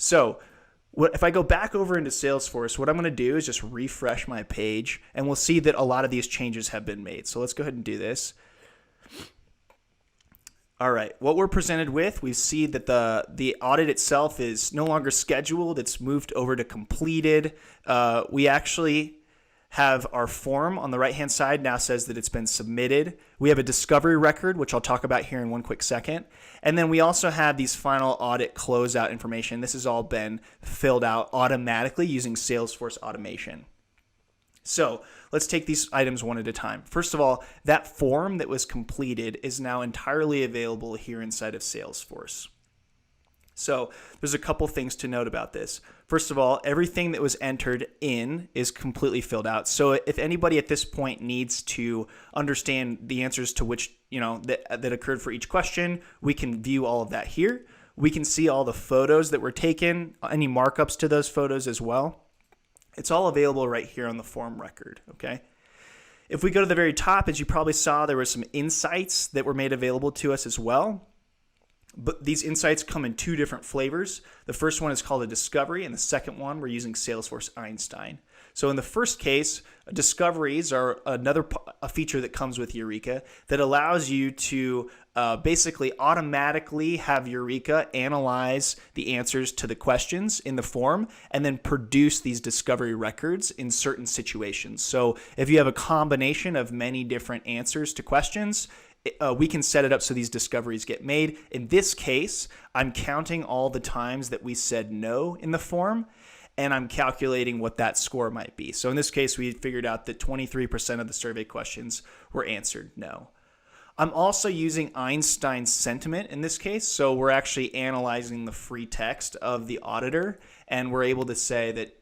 So if I go back over into Salesforce, what I'm going to do is just refresh my page, and we'll see that a lot of these changes have been made. So let's go ahead and do this. All right, what we're presented with, we see that the audit itself is no longer scheduled. It's moved over to completed. We actually have our form on the right-hand side now says that it's been submitted. We have a discovery record, which I'll talk about here in one quick second. And then we also have these final audit closeout information. This has all been filled out automatically using Salesforce automation. So let's take these items one at a time. First of all, that form that was completed is now entirely available here inside of Salesforce. So there's a couple things to note about this. First of all, everything that was entered in is completely filled out. So if anybody at this point needs to understand the answers to which, that occurred for each question, we can view all of that here. We can see all the photos that were taken, any markups to those photos as well. It's all available right here on the form record, okay? If we go to the very top, as you probably saw, there were some insights that were made available to us as well. But these insights come in two different flavors. The first one is called a discovery, and the second one we're using Salesforce Einstein. So in the first case, discoveries are a feature that comes with Youreka that allows you to basically automatically have Youreka analyze the answers to the questions in the form and then produce these discovery records in certain situations. So if you have a combination of many different answers to questions, we can set it up so these discoveries get made. In this case, I'm counting all the times that we said no in the form, and I'm calculating what that score might be. So in this case, we figured out that 23% of the survey questions were answered no. I'm also using Einstein's sentiment in this case. So we're actually analyzing the free text of the auditor, and we're able to say that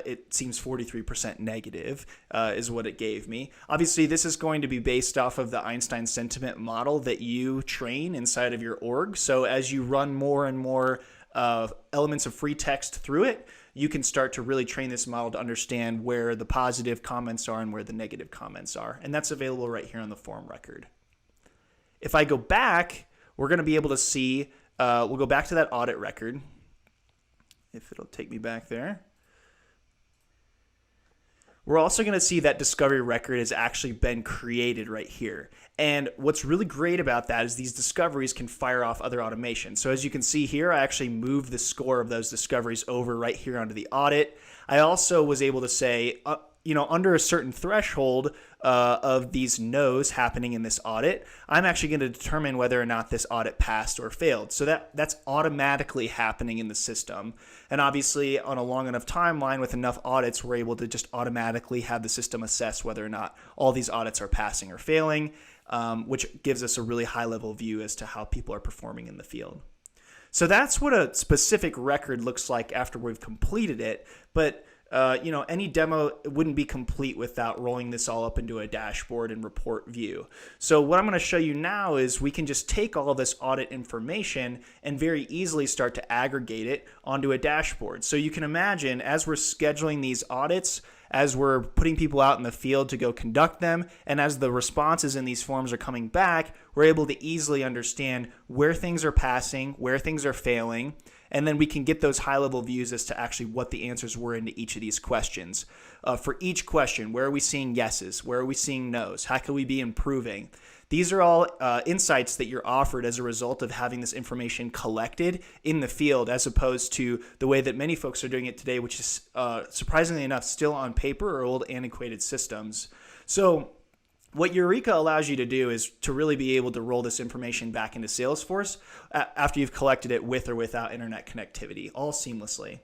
it seems 43% negative is what it gave me. Obviously, this is going to be based off of the Einstein sentiment model that you train inside of your org. So as you run more and more elements of free text through it, you can start to really train this model to understand where the positive comments are and where the negative comments are. And that's available right here on the form record. If I go back, we're going to be able to see, we'll go back to that audit record, if it'll take me back there. We're also going to see that discovery record has actually been created right here. And what's really great about that is these discoveries can fire off other automation. So as you can see here, I actually moved the score of those discoveries over right here onto the audit. I also was able to say, under a certain threshold of these no's happening in this audit, I'm actually going to determine whether or not this audit passed or failed. So that's automatically happening in the system. And obviously, on a long enough timeline with enough audits, we're able to just automatically have the system assess whether or not all these audits are passing or failing, which gives us a really high-level view as to how people are performing in the field. So that's what a specific record looks like after we've completed it. But any demo wouldn't be complete without rolling this all up into a dashboard and report view. So what I'm going to show you now is we can just take all of this audit information and very easily start to aggregate it onto a dashboard. So you can imagine as we're scheduling these audits, as we're putting people out in the field to go conduct them, and as the responses in these forms are coming back, we're able to easily understand where things are passing, where things are failing, and then we can get those high-level views as to actually what the answers were into each of these questions. For each question, where are we seeing yeses? Where are we seeing nos? How can we be improving? These are all insights that you're offered as a result of having this information collected in the field, as opposed to the way that many folks are doing it today, which is surprisingly enough still on paper or old antiquated systems. So what Youreka allows you to do is to really be able to roll this information back into Salesforce after you've collected it with or without internet connectivity, all seamlessly.